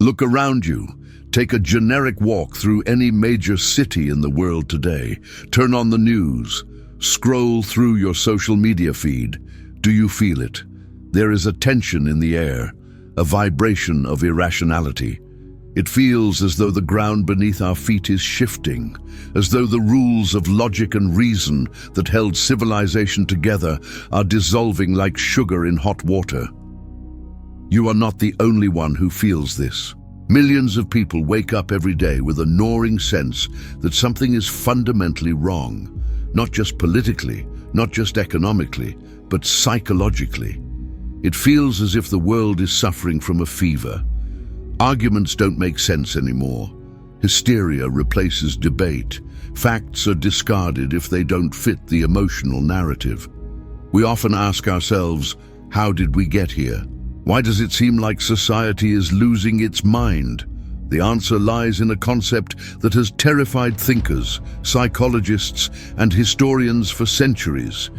Look around you. Take a generic walk through any major city in the world today. Turn on the news. Scroll through your social media feed. Do you feel it? There is a tension in the air, a vibration of irrationality. It feels as though the ground beneath our feet is shifting, as though the rules of logic and reason that held civilization together are dissolving like sugar in hot water. You are not the only one who feels this. Millions of people wake up every day with a gnawing sense that something is fundamentally wrong, not just politically, not just economically, but psychologically. It feels as if the world is suffering from a fever. Arguments don't make sense anymore. Hysteria replaces debate. Facts are discarded if they don't fit the emotional narrative. We often ask ourselves, how did we get here? Why does it seem like society is losing its mind? The answer lies in a concept that has terrified thinkers, psychologists, and historians for centuries.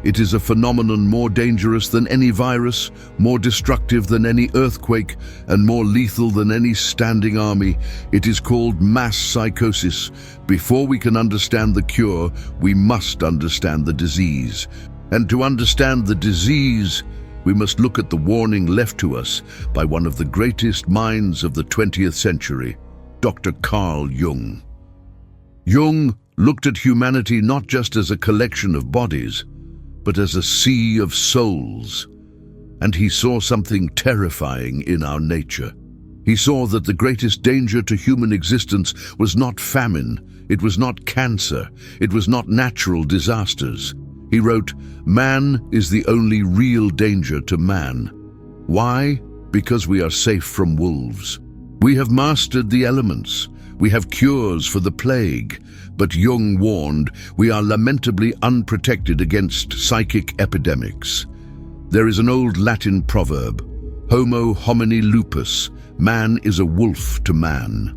It is a phenomenon more dangerous than any virus, more destructive than any earthquake, and more lethal than any standing army. It is called mass psychosis. Before we can understand the cure, we must understand the disease. And to understand the disease, we must look at the warning left to us by one of the greatest minds of the 20th century, Dr. Carl Jung. Jung looked at humanity not just as a collection of bodies, but as a sea of souls. And he saw something terrifying in our nature. He saw that the greatest danger to human existence was not famine, it was not cancer, it was not natural disasters. He wrote, "Man is the only real danger to man." Why? Because we are safe from wolves. We have mastered the elements. We have cures for the plague. But Jung warned, we are lamentably unprotected against psychic epidemics. There is an old Latin proverb, homo homini lupus, man is a wolf to man.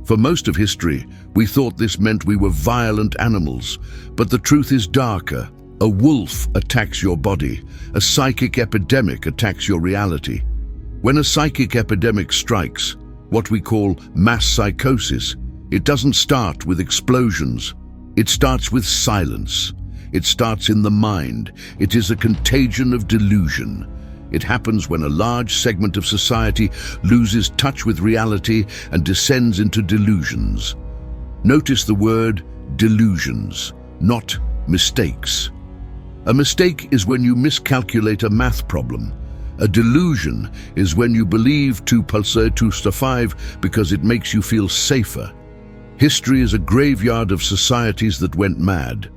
For most of history, we thought this meant we were violent animals, but the truth is darker. A wolf attacks your body. A psychic epidemic attacks your reality. When a psychic epidemic strikes, what we call mass psychosis, it doesn't start with explosions. It starts with silence. It starts in the mind. It is a contagion of delusion. It happens when a large segment of society loses touch with reality and descends into delusions. Notice the word delusions, not mistakes. A mistake is when you miscalculate a math problem. A delusion is when you believe 2 + 2 = 5 because it makes you feel safer. History is a graveyard of societies that went mad.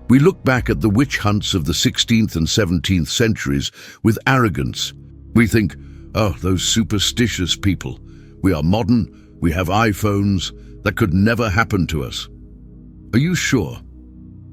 We look back at the witch hunts of the 16th and 17th centuries with arrogance. We think, oh, those superstitious people. We are modern, we have iPhones, that could never happen to us. Are you sure?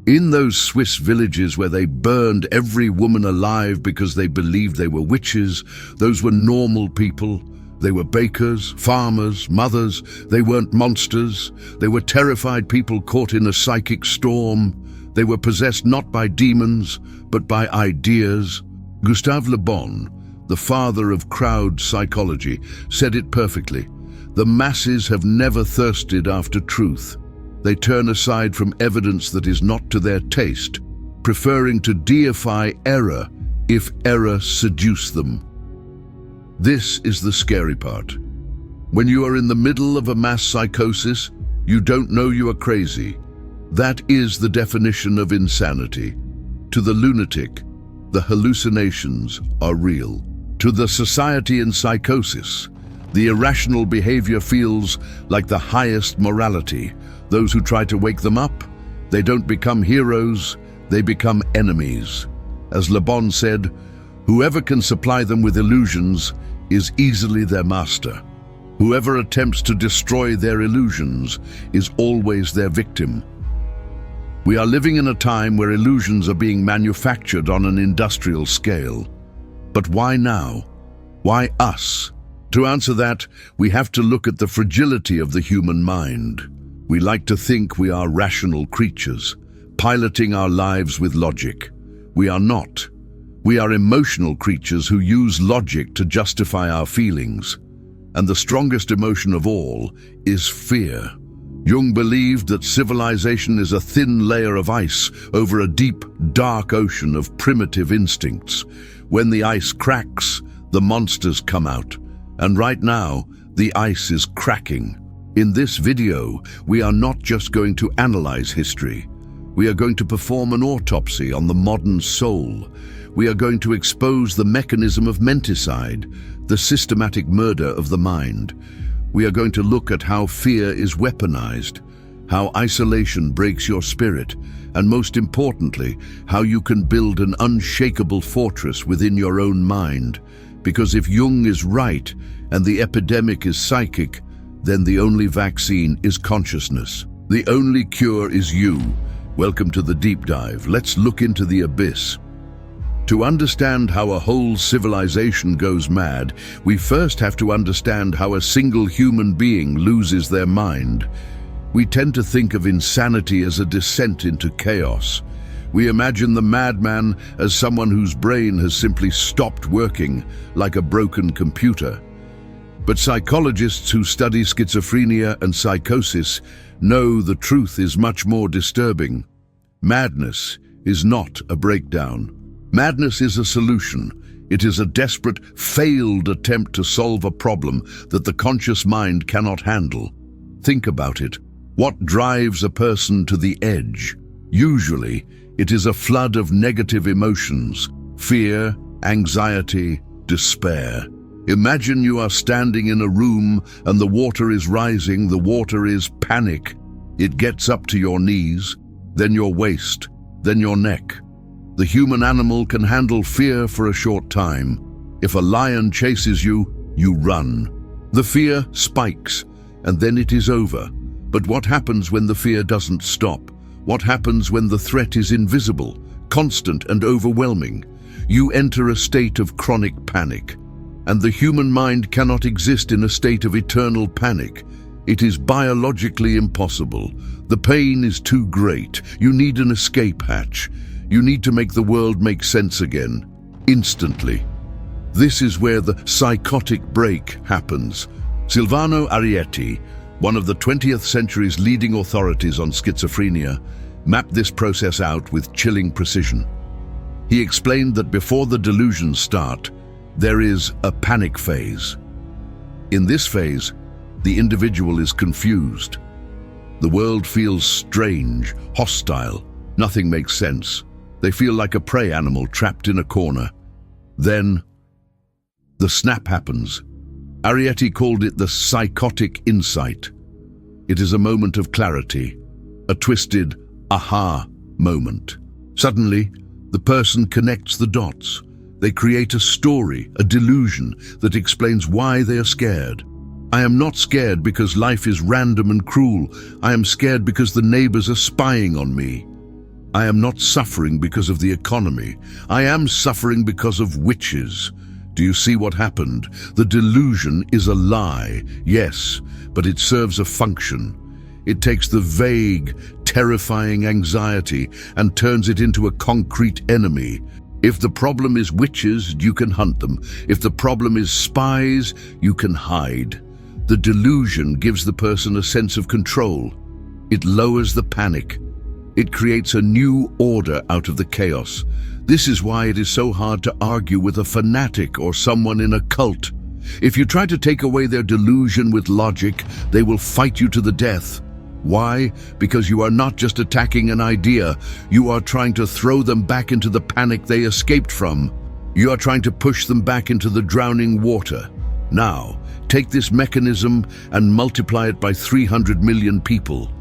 In those Swiss villages where they burned every woman alive because they believed they were witches, those were normal people. They were bakers, farmers, mothers. They weren't monsters. They were terrified people caught in a psychic storm. They were possessed not by demons, but by ideas. Gustave Le Bon, the father of crowd psychology, said it perfectly. The masses have never thirsted after truth. They turn aside from evidence that is not to their taste, preferring to deify error if error seduce them. This is the scary part. When you are in the middle of a mass psychosis, you don't know you are crazy. That is the definition of insanity. To the lunatic, the hallucinations are real. To the society in psychosis, the irrational behavior feels like the highest morality. Those who try to wake them up, they don't become heroes, they become enemies. As Le Bon said, whoever can supply them with illusions is easily their master. Whoever attempts to destroy their illusions is always their victim. We are living in a time where illusions are being manufactured on an industrial scale. But why now? Why us? To answer that, we have to look at the fragility of the human mind. We like to think we are rational creatures, piloting our lives with logic. We are not. We are emotional creatures who use logic to justify our feelings. and the strongest emotion of all is fear. Jung believed that civilization is a thin layer of ice over a deep, dark ocean of primitive instincts. When the ice cracks, the monsters come out. And right now, the ice is cracking. In this video, we are not just going to analyze history. We are going to perform an autopsy on the modern soul. We are going to expose the mechanism of menticide, the systematic murder of the mind. We are going to look at how fear is weaponized, how isolation breaks your spirit, and most importantly, how you can build an unshakable fortress within your own mind. Because if Jung is right and the epidemic is psychic, then the only vaccine is consciousness. The only cure is you. Welcome to the deep dive. Let's look into the abyss. To understand how a whole civilization goes mad, we first have to understand how a single human being loses their mind. We tend to think of insanity as a descent into chaos. We imagine the madman as someone whose brain has simply stopped working, like a broken computer. But psychologists who study schizophrenia and psychosis know the truth is much more disturbing. Madness is not a breakdown. Madness is a solution. It is a desperate, failed attempt to solve a problem that the conscious mind cannot handle. Think about it. What drives a person to the edge? Usually, it is a flood of negative emotions: fear, anxiety, despair. Imagine you are standing in a room and the water is rising. The water is panic. It gets up to your knees, then your waist, then your neck. The human animal can handle fear for a short time. If a lion chases you, you run. The fear spikes, and then it is over. But what happens when the fear doesn't stop? What happens when the threat is invisible, constant and overwhelming? You enter a state of chronic panic. And the human mind cannot exist in a state of eternal panic. It is biologically impossible. The pain is too great. You need an escape hatch. You need to make the world make sense again, instantly. This is where the psychotic break happens. Silvano Arrietty, one of the 20th century's leading authorities on schizophrenia, mapped this process out with chilling precision. He explained that before the delusions start, there is a panic phase. In this phase, the individual is confused. The world feels strange, hostile. Nothing makes sense. They feel like a prey animal trapped in a corner. Then, the snap happens. Arrietty called it the psychotic insight. It is a moment of clarity, a twisted aha moment. Suddenly, the person connects the dots. They create a story, a delusion that explains why they are scared. I am not scared because life is random and cruel. I am scared because the neighbors are spying on me. I am not suffering because of the economy. I am suffering because of witches. Do you see what happened? The delusion is a lie, yes, but it serves a function. It takes the vague, terrifying anxiety and turns it into a concrete enemy. If the problem is witches, you can hunt them. If the problem is spies, you can hide. The delusion gives the person a sense of control. It lowers the panic. It creates a new order out of the chaos. This is why it is so hard to argue with a fanatic or someone in a cult. If you try to take away their delusion with logic, they will fight you to the death. Why? Because you are not just attacking an idea, you are trying to throw them back into the panic they escaped from. You are trying to push them back into the drowning water. Now, take this mechanism and multiply it by 300 million people.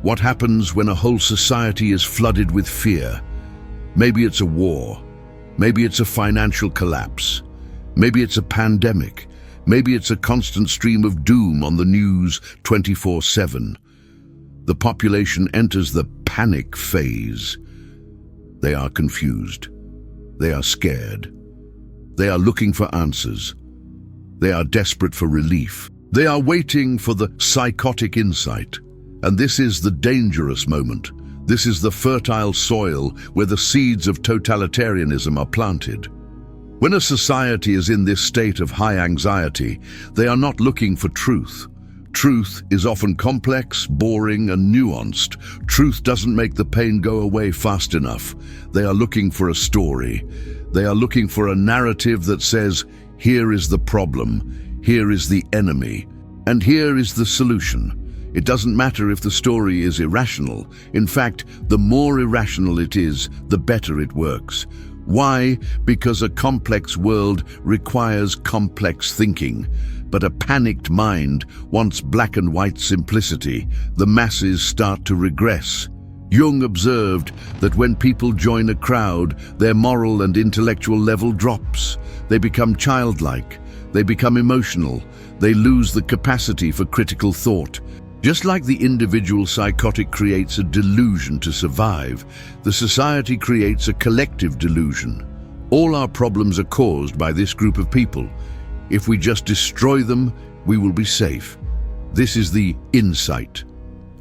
What happens when a whole society is flooded with fear? Maybe it's a war. Maybe it's a financial collapse. Maybe it's a pandemic. Maybe it's a constant stream of doom on the news 24/7. The population enters the panic phase. They are confused. They are scared. They are looking for answers. They are desperate for relief. They are waiting for the psychotic insight. And this is the dangerous moment. This is the fertile soil where the seeds of totalitarianism are planted. When a society is in this state of high anxiety, they are not looking for truth. Truth is often complex, boring, and nuanced. Truth doesn't make the pain go away fast enough. They are looking for a story. They are looking for a narrative that says, here is the problem, here is the enemy, and here is the solution. It doesn't matter if the story is irrational. In fact, the more irrational it is, the better it works. Why? Because a complex world requires complex thinking. But a panicked mind wants black and white simplicity. The masses start to regress. Jung observed that when people join a crowd, their moral and intellectual level drops. They become childlike. They become emotional. They lose the capacity for critical thought. Just like the individual psychotic creates a delusion to survive, the society creates a collective delusion. All our problems are caused by this group of people. If we just destroy them, we will be safe. This is the insight.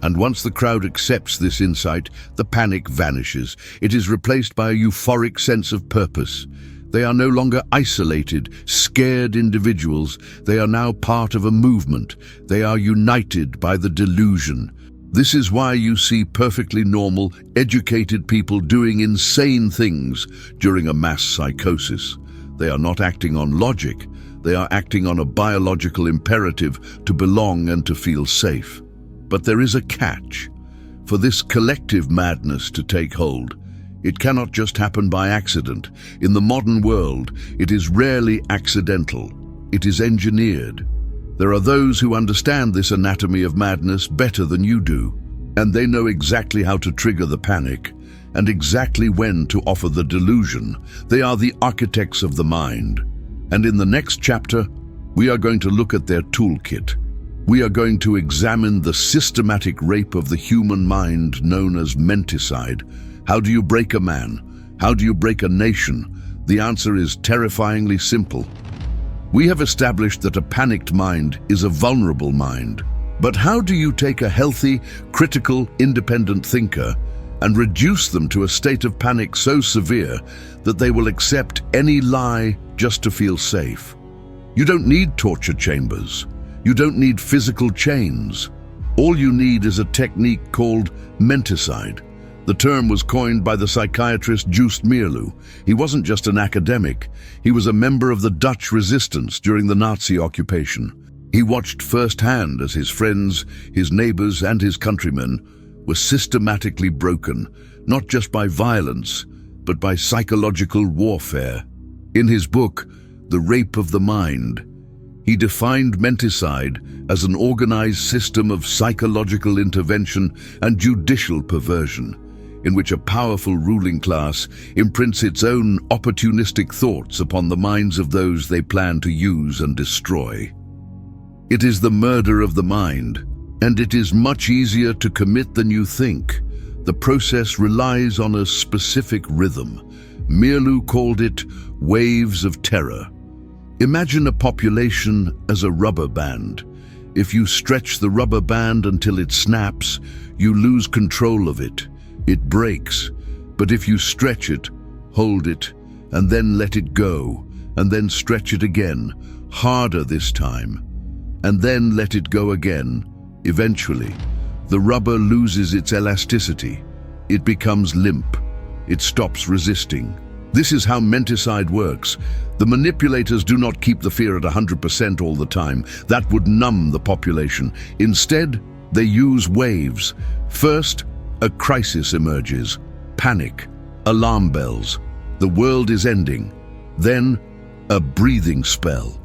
And once the crowd accepts this insight, the panic vanishes. It is replaced by a euphoric sense of purpose. They are no longer isolated, scared individuals. They are now part of a movement. They are united by the delusion. This is why you see perfectly normal, educated people doing insane things during a mass psychosis. They are not acting on logic. They are acting on a biological imperative to belong and to feel safe. But there is a catch. For this collective madness to take hold, it cannot just happen by accident. In the modern world, it is rarely accidental. It is engineered. There are those who understand this anatomy of madness better than you do, and they know exactly how to trigger the panic and exactly when to offer the delusion. They are the architects of the mind. And in the next chapter, we are going to look at their toolkit. We are going to examine the systematic rape of the human mind known as menticide. How do you break a man? How do you break a nation? The answer is terrifyingly simple. We have established that a panicked mind is a vulnerable mind. But how do you take a healthy, critical, independent thinker and reduce them to a state of panic so severe that they will accept any lie just to feel safe? You don't need torture chambers. You don't need physical chains. All you need is a technique called menticide. The term was coined by the psychiatrist Gustave Le Bon. He wasn't just an academic. He was a member of the Dutch resistance during the Nazi occupation. He watched firsthand as his friends, his neighbors, and his countrymen were systematically broken, not just by violence, but by psychological warfare. In his book, The Rape of the Mind, he defined menticide as an organized system of psychological intervention and judicial perversion, in which a powerful ruling class imprints its own opportunistic thoughts upon the minds of those they plan to use and destroy. It is the murder of the mind, and it is much easier to commit than you think. The process relies on a specific rhythm. Mirlu called it waves of terror. Imagine a population as a rubber band. If you stretch the rubber band until it snaps, you lose control of it. It breaks. But if you stretch it, hold it, and then let it go, and then stretch it again, harder this time, and then let it go again, eventually, the rubber loses its elasticity. It becomes limp. It stops resisting. This is how menticide works. The manipulators do not keep the fear at 100% all the time. That would numb the population. Instead, they use waves. First, a crisis emerges. Panic. Alarm bells. The world is ending. Then, a breathing spell.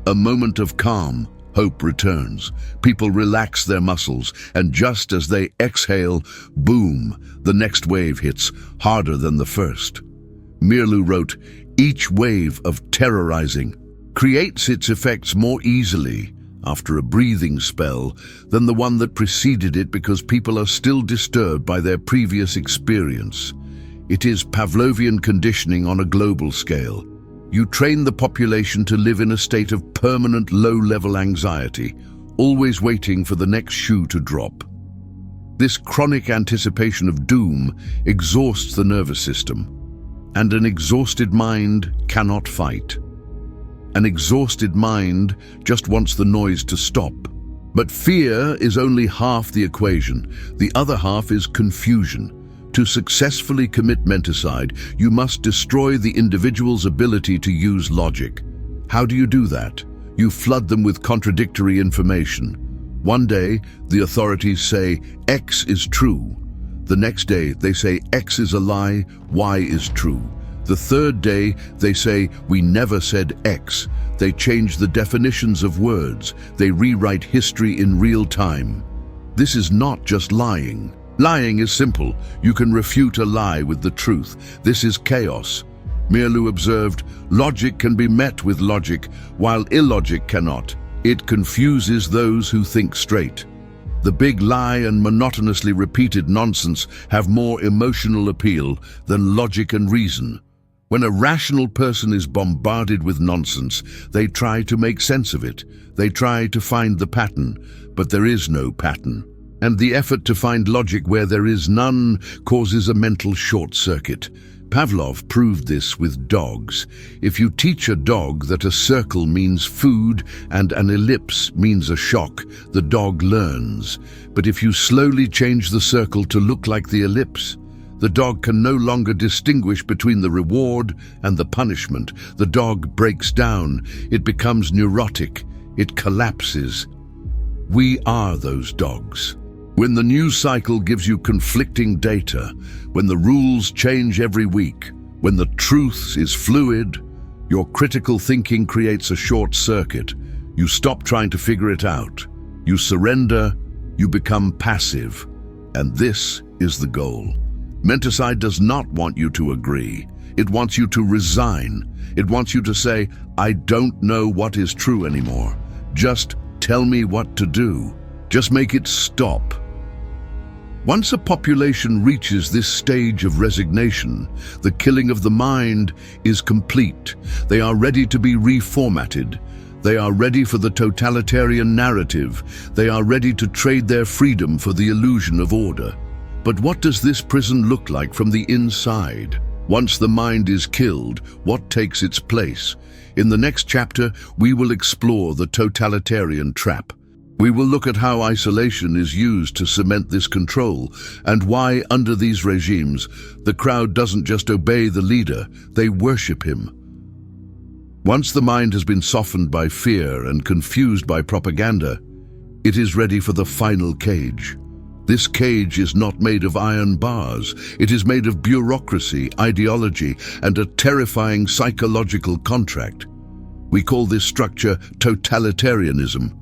A moment of calm. Hope returns. People relax their muscles, and just as they exhale, boom, the next wave hits, harder than the first. Mirlu wrote, each wave of terrorizing creates its effects more easily after a breathing spell than the one that preceded it, because people are still disturbed by their previous experience. It is Pavlovian conditioning on a global scale. You train the population to live in a state of permanent low-level anxiety, always waiting for the next shoe to drop. This chronic anticipation of doom exhausts the nervous system. and an exhausted mind cannot fight. An exhausted mind just wants the noise to stop. But fear is only half the equation. The other half is confusion. To successfully commit menticide, you must destroy the individual's ability to use logic. How do you do that? You flood them with contradictory information. One day, the authorities say X is true. The next day, they say X is a lie, Y is true. The third day, they say we never said X. They change the definitions of words. They rewrite history in real time. This is not just lying. Lying is simple. You can refute a lie with the truth. This is chaos. Meerloo observed, logic can be met with logic, while illogic cannot. It confuses those who think straight. The big lie and monotonously repeated nonsense have more emotional appeal than logic and reason. When a rational person is bombarded with nonsense, they try to make sense of it. They try to find the pattern, but there is no pattern. And the effort to find logic where there is none causes a mental short-circuit. Pavlov proved this with dogs. If you teach a dog that a circle means food and an ellipse means a shock, the dog learns. But if you slowly change the circle to look like the ellipse, the dog can no longer distinguish between the reward and the punishment. The dog breaks down. It becomes neurotic. It collapses. We are those dogs. When the news cycle gives you conflicting data, when the rules change every week, when the truth is fluid, your critical thinking creates a short circuit. You stop trying to figure it out. You surrender, you become passive. And this is the goal. Menticide does not want you to agree. It wants you to resign. It wants you to say, I don't know what is true anymore. Just tell me what to do. Just make it stop. Once a population reaches this stage of resignation, the killing of the mind is complete. They are ready to be reformatted. They are ready for the totalitarian narrative. They are ready to trade their freedom for the illusion of order. But what does this prison look like from the inside? Once the mind is killed, what takes its place? In the next chapter, we will explore the totalitarian trap. We will look at how isolation is used to cement this control, and why, under these regimes, the crowd doesn't just obey the leader, they worship him. Once the mind has been softened by fear and confused by propaganda, it is ready for the final cage. This cage is not made of iron bars. It is made of bureaucracy, ideology, and a terrifying psychological contract. We call this structure totalitarianism.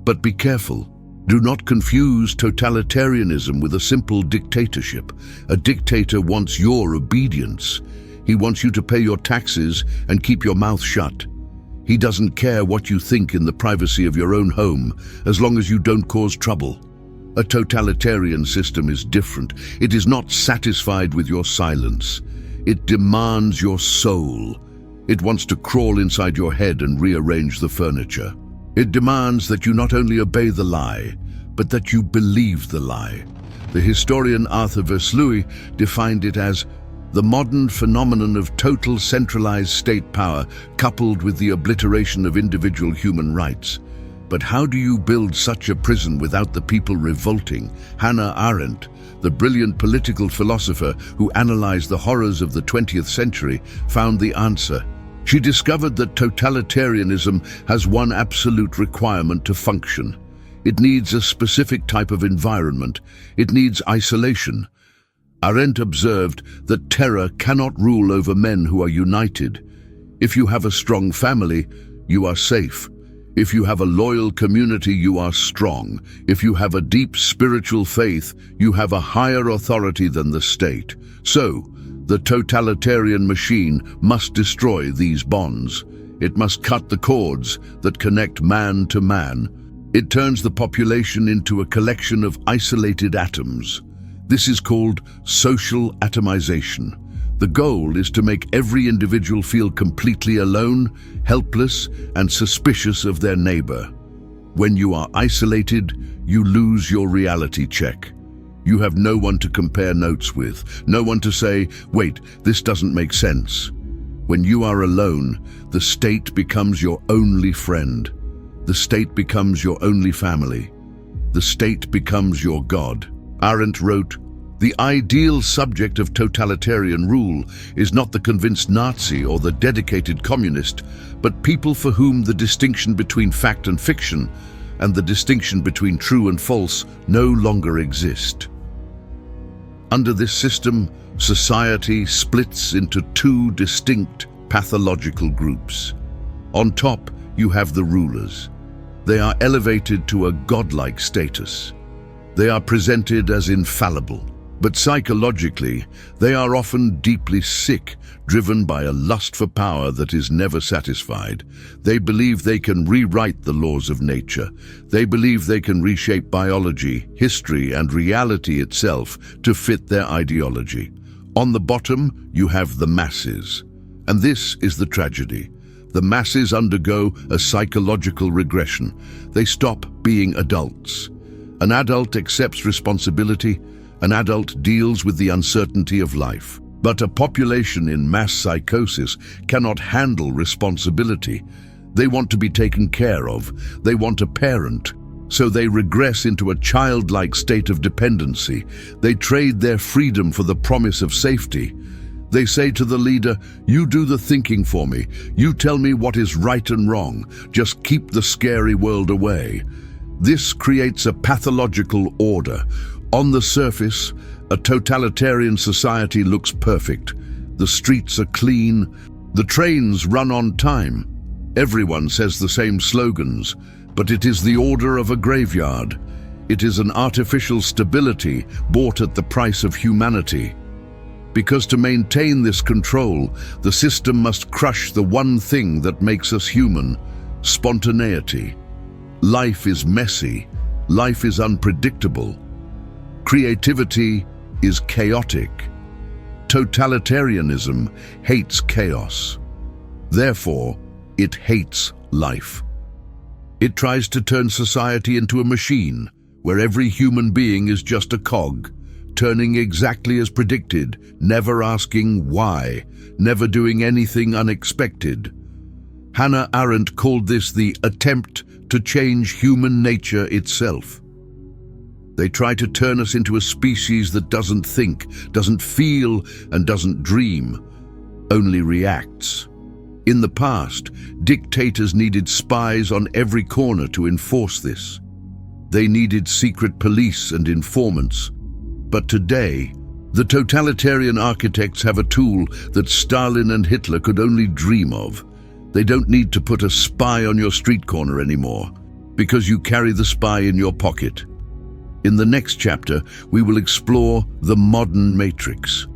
But be careful. Do not confuse totalitarianism with a simple dictatorship. A dictator wants your obedience. He wants you to pay your taxes and keep your mouth shut. He doesn't care what you think in the privacy of your own home, as long as you don't cause trouble. A totalitarian system is different. It is not satisfied with your silence. It demands your soul. It wants to crawl inside your head and rearrange the furniture. It demands that you not only obey the lie, but that you believe the lie. The historian Arthur Versluy defined it as the modern phenomenon of total centralized state power coupled with the obliteration of individual human rights. But how do you build such a prison without the people revolting? Hannah Arendt, the brilliant political philosopher who analyzed the horrors of the 20th century, found the answer. She discovered that totalitarianism has one absolute requirement to function. It needs a specific type of environment. It needs isolation. Arendt observed that terror cannot rule over men who are united. If you have a strong family, you are safe. If you have a loyal community, you are strong. If you have a deep spiritual faith, you have a higher authority than the state. So, the totalitarian machine must destroy these bonds. It must cut the cords that connect man to man. It turns the population into a collection of isolated atoms. This is called social atomization. The goal is to make every individual feel completely alone, helpless, and suspicious of their neighbor. When you are isolated, you lose your reality check. You have no one to compare notes with, no one to say, wait, this doesn't make sense. When you are alone, the state becomes your only friend. The state becomes your only family. The state becomes your God. Arendt wrote, "The ideal subject of totalitarian rule is not the convinced Nazi or the dedicated communist, but people for whom the distinction between fact and fiction and the distinction between true and false no longer exist." Under this system, society splits into two distinct pathological groups. On top, you have the rulers. They are elevated to a godlike status. They are presented as infallible. But psychologically, they are often deeply sick, driven by a lust for power that is never satisfied. They believe they can rewrite the laws of nature. They believe they can reshape biology, history, and reality itself to fit their ideology. On the bottom, you have the masses. And this is the tragedy. The masses undergo a psychological regression. They stop being adults. An adult accepts responsibility. An adult deals with the uncertainty of life. But a population in mass psychosis cannot handle responsibility. They want to be taken care of. They want a parent. So they regress into a childlike state of dependency. They trade their freedom for the promise of safety. They say to the leader, "You do the thinking for me. You tell me what is right and wrong. Just keep the scary world away." This creates a pathological order. On the surface, a totalitarian society looks perfect. The streets are clean. The trains run on time. Everyone says the same slogans, but it is the order of a graveyard. It is an artificial stability bought at the price of humanity. Because to maintain this control, the system must crush the one thing that makes us human: spontaneity. Life is messy. Life is unpredictable. Creativity is chaotic. Totalitarianism hates chaos. Therefore, it hates life. It tries to turn society into a machine where every human being is just a cog, turning exactly as predicted, never asking why, never doing anything unexpected. Hannah Arendt called this the attempt to change human nature itself. They try to turn us into a species that doesn't think, doesn't feel, and doesn't dream, only reacts. In the past, dictators needed spies on every corner to enforce this. They needed secret police and informants. But today, the totalitarian architects have a tool that Stalin and Hitler could only dream of. They don't need to put a spy on your street corner anymore, because you carry the spy in your pocket. In the next chapter, we will explore the modern matrix.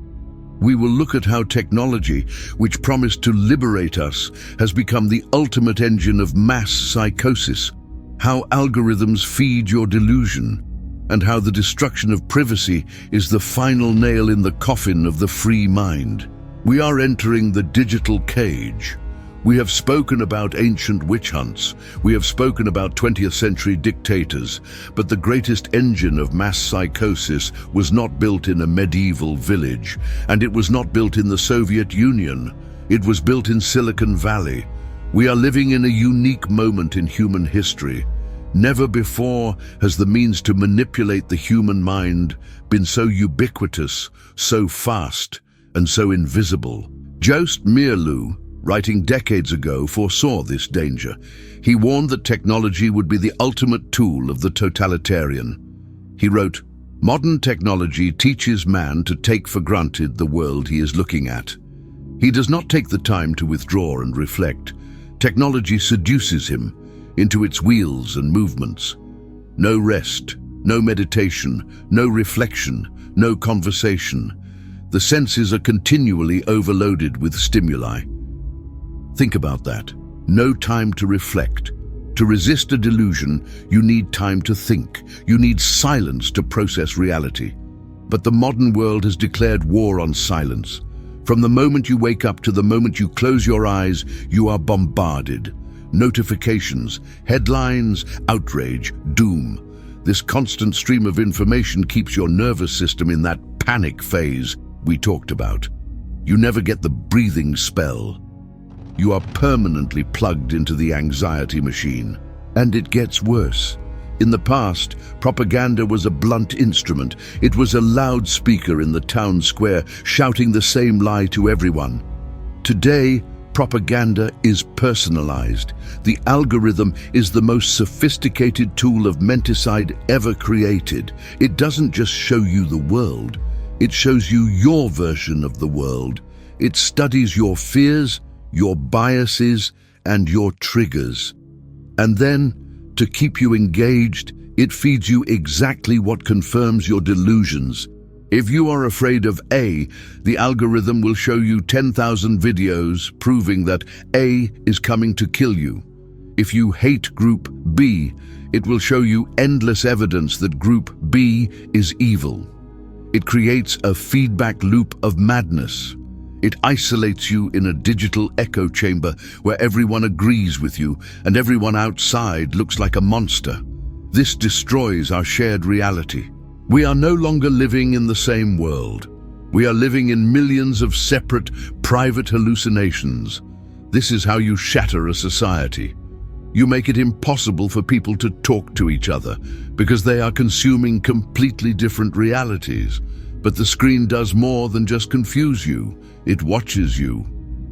We will look at how technology, which promised to liberate us, has become the ultimate engine of mass psychosis, how algorithms feed your delusion, and how the destruction of privacy is the final nail in the coffin of the free mind. We are entering the digital cage. We have spoken about ancient witch hunts. We have spoken about 20th century dictators. But the greatest engine of mass psychosis was not built in a medieval village, and it was not built in the Soviet Union. It was built in Silicon Valley. We are living in a unique moment in human history. Never before has the means to manipulate the human mind been so ubiquitous, so fast, and so invisible. Joost Meerloo, writing decades ago, foresaw this danger. He warned that technology would be the ultimate tool of the totalitarian. He wrote, "Modern technology teaches man to take for granted the world he is looking at. He does not take the time to withdraw and reflect. Technology seduces him into its wheels and movements. No rest, no meditation, no reflection, no conversation. The senses are continually overloaded with stimuli." Think about that. No time to reflect. To resist a delusion, you need time to think. You need silence to process reality. But the modern world has declared war on silence. From the moment you wake up to the moment you close your eyes, you are bombarded. Notifications, headlines, outrage, doom. This constant stream of information keeps your nervous system in that panic phase we talked about. You never get the breathing spell. You are permanently plugged into the anxiety machine. And it gets worse. In the past, propaganda was a blunt instrument. It was a loudspeaker in the town square, shouting the same lie to everyone. Today, propaganda is personalized. The algorithm is the most sophisticated tool of menticide ever created. It doesn't just show you the world. It shows you your version of the world. It studies your fears, your biases, and your triggers. And then, to keep you engaged, it feeds you exactly what confirms your delusions. If you are afraid of A, the algorithm will show you 10,000 videos proving that A is coming to kill you. If you hate group B, it will show you endless evidence that group B is evil. It creates a feedback loop of madness. It isolates you in a digital echo chamber where everyone agrees with you and everyone outside looks like a monster. This destroys our shared reality. We are no longer living in the same world. We are living in millions of separate, private hallucinations. This is how you shatter a society. You make it impossible for people to talk to each other because they are consuming completely different realities. But the screen does more than just confuse you. It watches you.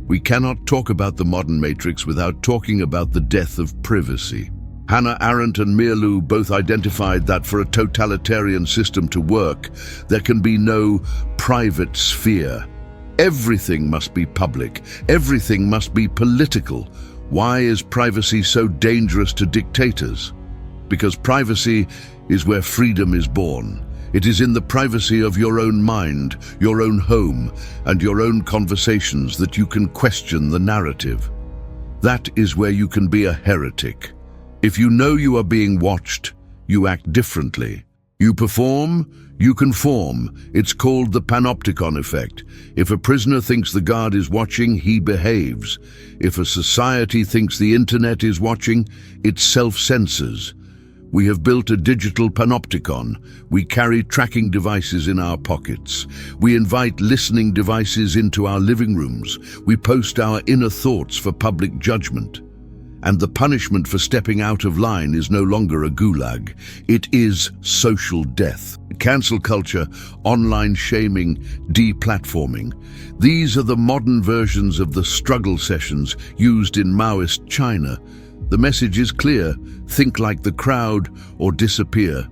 We cannot talk about the modern matrix without talking about the death of privacy. Hannah Arendt and Meerloo both identified that for a totalitarian system to work, there can be no private sphere. Everything must be public. Everything must be political. Why is privacy so dangerous to dictators? Because privacy is where freedom is born. It is in the privacy of your own mind, your own home, and your own conversations that you can question the narrative. That is where you can be a heretic. If you know you are being watched, you act differently. You perform, you conform. It's called the panopticon effect. If a prisoner thinks the guard is watching, he behaves. If a society thinks the internet is watching, it self-censors. We have built a digital panopticon. We carry tracking devices in our pockets. We invite listening devices into our living rooms. We post our inner thoughts for public judgment. And the punishment for stepping out of line is no longer a gulag. It is social death. Cancel culture, online shaming, deplatforming. These are the modern versions of the struggle sessions used in Maoist China. The message is clear: think like the crowd or disappear.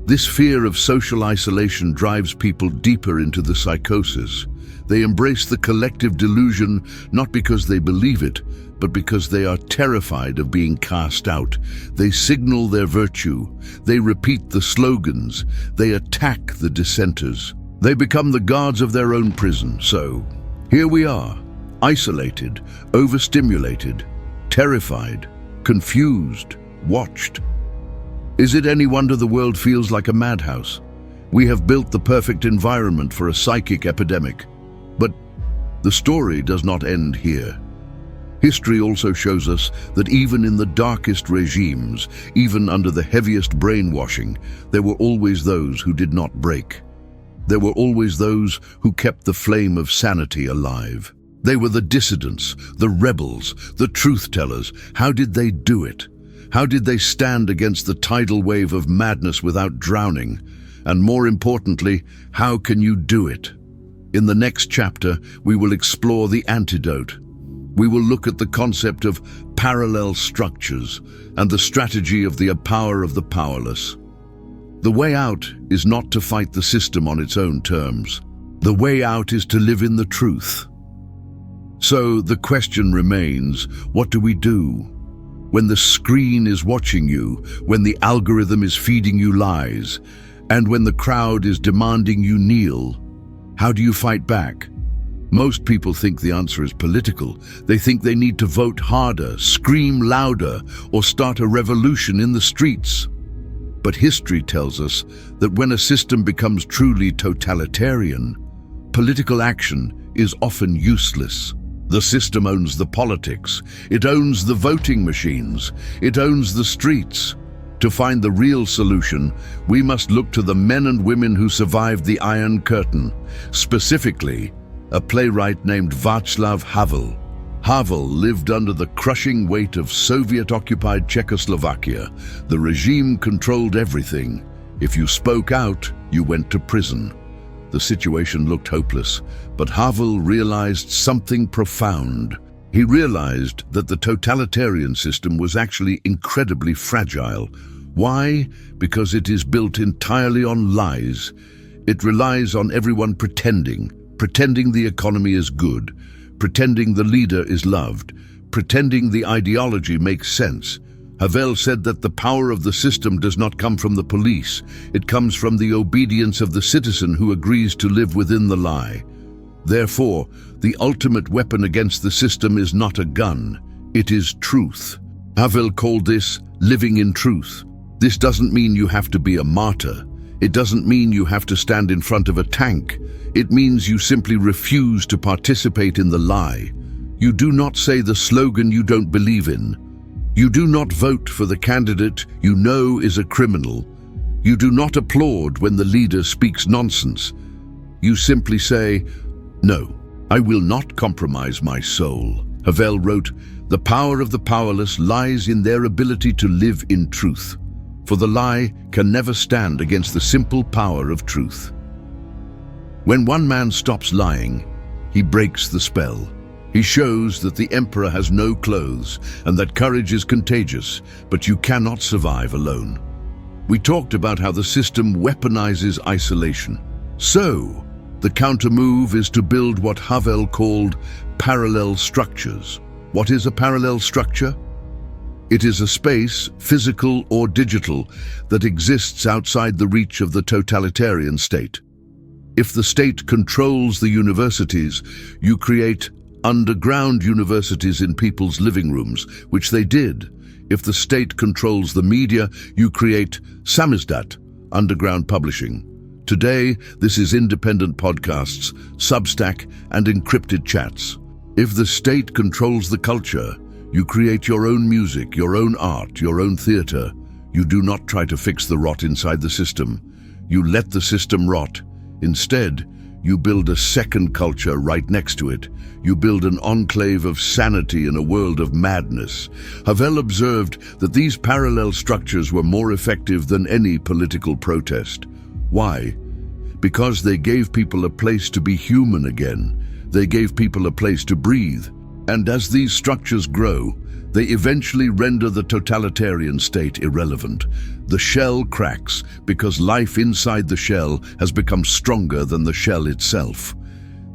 This fear of social isolation drives people deeper into the psychosis. They embrace the collective delusion not because they believe it, but because they are terrified of being cast out. They signal their virtue. They repeat the slogans. They attack the dissenters. They become the guards of their own prison. So, here we are, isolated, overstimulated, terrified, confused, watched. Is it any wonder the world feels like a madhouse? We have built the perfect environment for a psychic epidemic. But the story does not end here. History also shows us that even in the darkest regimes, even under the heaviest brainwashing, there were always those who did not break. There were always those who kept the flame of sanity alive. They were the dissidents, the rebels, the truth-tellers. How did they do it? How did they stand against the tidal wave of madness without drowning? And more importantly, how can you do it? In the next chapter, we will explore the antidote. We will look at the concept of parallel structures and the strategy of the power of the powerless. The way out is not to fight the system on its own terms. The way out is to live in the truth. So the question remains, what do we do? When the screen is watching you, when the algorithm is feeding you lies, and when the crowd is demanding you kneel, how do you fight back? Most people think the answer is political. They think they need to vote harder, scream louder, or start a revolution in the streets. But history tells us that when a system becomes truly totalitarian, political action is often useless. The system owns the politics. It owns the voting machines. It owns the streets. To find the real solution, we must look to the men and women who survived the Iron Curtain, specifically a playwright named Václav Havel. Havel lived under the crushing weight of Soviet-occupied Czechoslovakia. The regime controlled everything. If you spoke out, you went to prison. The situation looked hopeless, but Havel realized something profound. He realized that the totalitarian system was actually incredibly fragile. Why? Because it is built entirely on lies. It relies on everyone pretending the economy is good, pretending the leader is loved, pretending the ideology makes sense. Havel said that the power of the system does not come from the police. It comes from the obedience of the citizen who agrees to live within the lie. Therefore, the ultimate weapon against the system is not a gun, it is truth. Havel called this living in truth. This doesn't mean you have to be a martyr. It doesn't mean you have to stand in front of a tank. It means you simply refuse to participate in the lie. You do not say the slogan you don't believe in. You do not vote for the candidate you know is a criminal. You do not applaud when the leader speaks nonsense. You simply say, "No, I will not compromise my soul." Havel wrote, "The power of the powerless lies in their ability to live in truth. For the lie can never stand against the simple power of truth." When one man stops lying, he breaks the spell. He shows that the emperor has no clothes and that courage is contagious, but you cannot survive alone. We talked about how the system weaponizes isolation. So, the counter-move is to build what Havel called parallel structures. What is a parallel structure? It is a space, physical or digital, that exists outside the reach of the totalitarian state. If the state controls the universities, you create underground universities in people's living rooms, which they did. If the state controls the media, you create samizdat, underground publishing. Today, this is independent podcasts, Substack, and encrypted chats. If the state controls the culture, you create your own music, your own art, your own theater. You do not try to fix the rot inside the system. You let the system rot. Instead, you build a second culture right next to it. You build an enclave of sanity in a world of madness. Havel observed that these parallel structures were more effective than any political protest. Why? Because they gave people a place to be human again. They gave people a place to breathe. And as these structures grow, they eventually render the totalitarian state irrelevant. The shell cracks because life inside the shell has become stronger than the shell itself.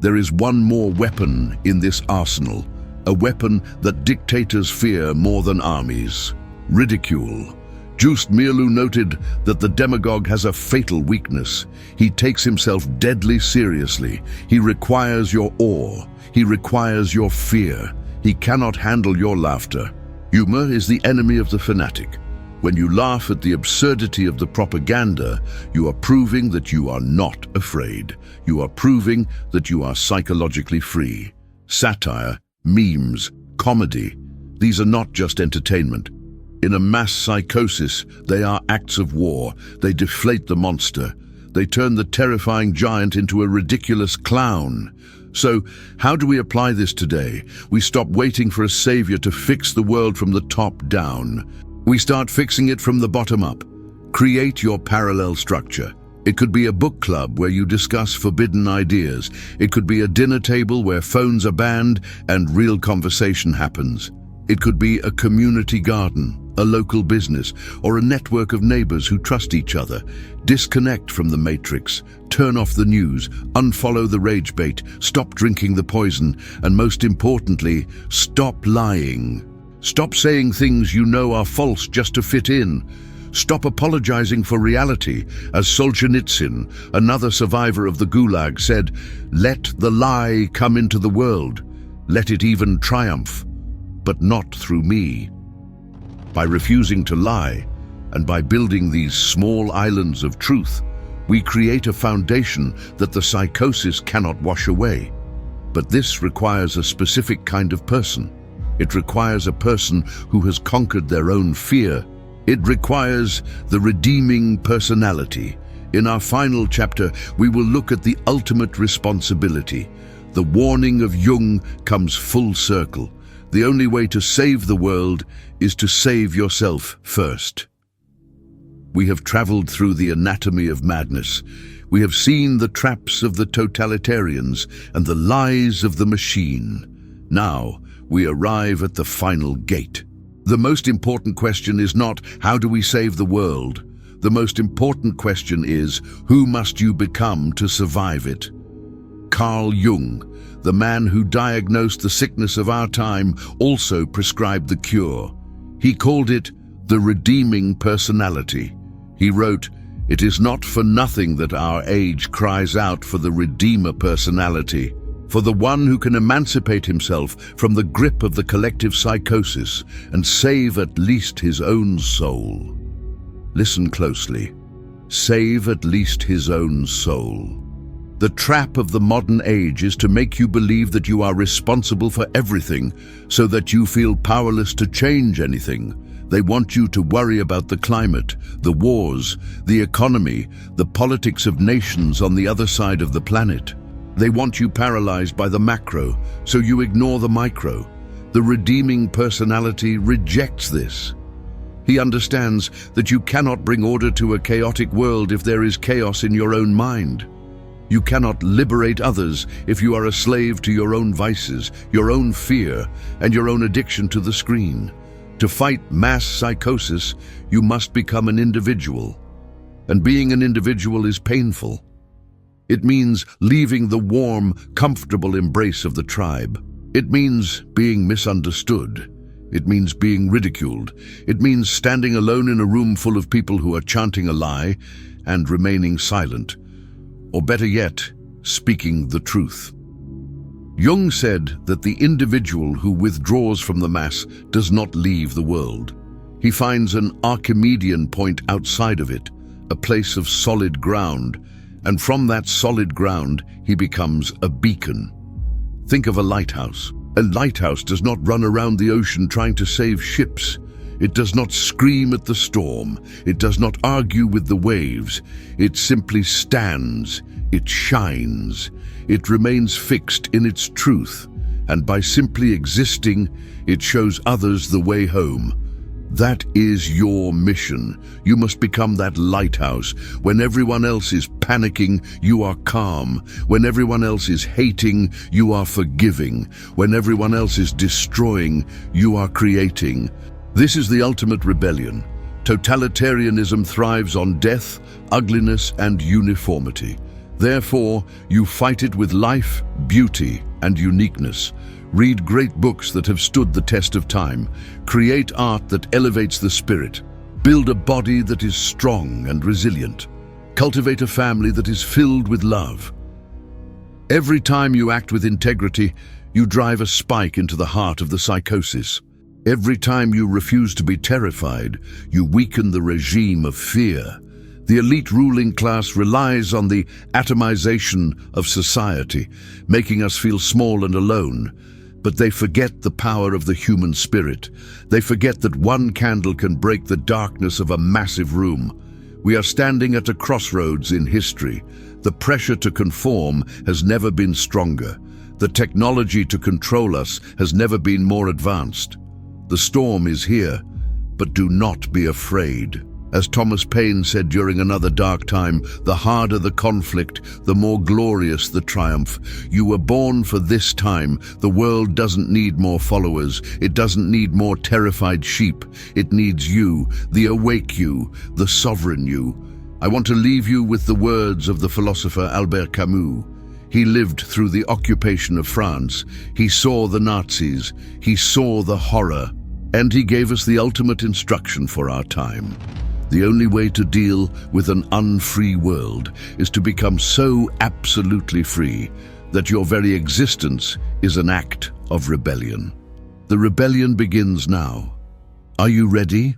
There is one more weapon in this arsenal, a weapon that dictators fear more than armies: ridicule. Just Mirlu noted that the demagogue has a fatal weakness. He takes himself deadly seriously. He requires your awe. He requires your fear. He cannot handle your laughter. Humor is the enemy of the fanatic. When you laugh at the absurdity of the propaganda, you are proving that you are not afraid. You are proving that you are psychologically free. Satire, memes, comedy, these are not just entertainment. In a mass psychosis, they are acts of war. They deflate the monster. They turn the terrifying giant into a ridiculous clown. So, how do we apply this today? We stop waiting for a savior to fix the world from the top down. We start fixing it from the bottom up. Create your parallel structure. It could be a book club where you discuss forbidden ideas. It could be a dinner table where phones are banned and real conversation happens. It could be a community garden, a local business, or a network of neighbors who trust each other. Disconnect from the matrix, turn off the news, unfollow the rage bait, stop drinking the poison, and most importantly, stop lying. Stop saying things you know are false just to fit in. Stop apologizing for reality. As Solzhenitsyn, another survivor of the Gulag, said, "Let the lie come into the world. Let it even triumph, but not through me." By refusing to lie, and by building these small islands of truth, we create a foundation that the psychosis cannot wash away. But this requires a specific kind of person. It requires a person who has conquered their own fear, It requires the redeeming personality. In our final chapter, we will look at the ultimate responsibility. The warning of Jung comes full circle. The only way to save the world is to save yourself first. We have traveled through the anatomy of madness. We have seen the traps of the totalitarians and the lies of the machine. Now, we arrive at the final gate. The most important question is not, how do we save the world? The most important question is, who must you become to survive it? Carl Jung, the man who diagnosed the sickness of our time, also prescribed the cure. He called it the redeeming personality. He wrote, "It is not for nothing that our age cries out for the redeemer personality, for the one who can emancipate himself from the grip of the collective psychosis and save at least his own soul." Listen closely. Save at least his own soul. The trap of the modern age is to make you believe that you are responsible for everything, so that you feel powerless to change anything. They want you to worry about the climate, the wars, the economy, the politics of nations on the other side of the planet. They want you paralyzed by the macro, so you ignore the micro. The redeeming personality rejects this. He understands that you cannot bring order to a chaotic world if there is chaos in your own mind. You cannot liberate others if you are a slave to your own vices, your own fear, and your own addiction to the screen. To fight mass psychosis, you must become an individual. And being an individual is painful. It means leaving the warm, comfortable embrace of the tribe. It means being misunderstood. It means being ridiculed. It means standing alone in a room full of people who are chanting a lie and remaining silent. Or better yet, speaking the truth. Jung said that the individual who withdraws from the mass does not leave the world. He finds an Archimedean point outside of it, a place of solid ground, and from that solid ground he becomes a beacon. Think of a lighthouse. A lighthouse does not run around the ocean trying to save ships. It does not scream at the storm. It does not argue with the waves. It simply stands. It shines. It remains fixed in its truth. And by simply existing, it shows others the way home. That is your mission. You must become that lighthouse. When everyone else is panicking, you are calm. When everyone else is hating, you are forgiving. When everyone else is destroying, you are creating. This is the ultimate rebellion. Totalitarianism thrives on death, ugliness, and uniformity. Therefore, you fight it with life, beauty, and uniqueness. Read great books that have stood the test of time. Create art that elevates the spirit. Build a body that is strong and resilient. Cultivate a family that is filled with love. Every time you act with integrity, you drive a spike into the heart of the psychosis. Every time you refuse to be terrified, you weaken the regime of fear. The elite ruling class relies on the atomization of society, making us feel small and alone. But they forget the power of the human spirit. They forget that one candle can break the darkness of a massive room. We are standing at a crossroads in history. The pressure to conform has never been stronger. The technology to control us has never been more advanced. The storm is here, but do not be afraid. As Thomas Paine said during another dark time, the harder the conflict, the more glorious the triumph. You were born for this time. The world doesn't need more followers. It doesn't need more terrified sheep. It needs you, the awake you, the sovereign you. I want to leave you with the words of the philosopher Albert Camus. He lived through the occupation of France. He saw the Nazis. He saw the horror. And he gave us the ultimate instruction for our time. The only way to deal with an unfree world is to become so absolutely free that your very existence is an act of rebellion. The rebellion begins now. Are you ready?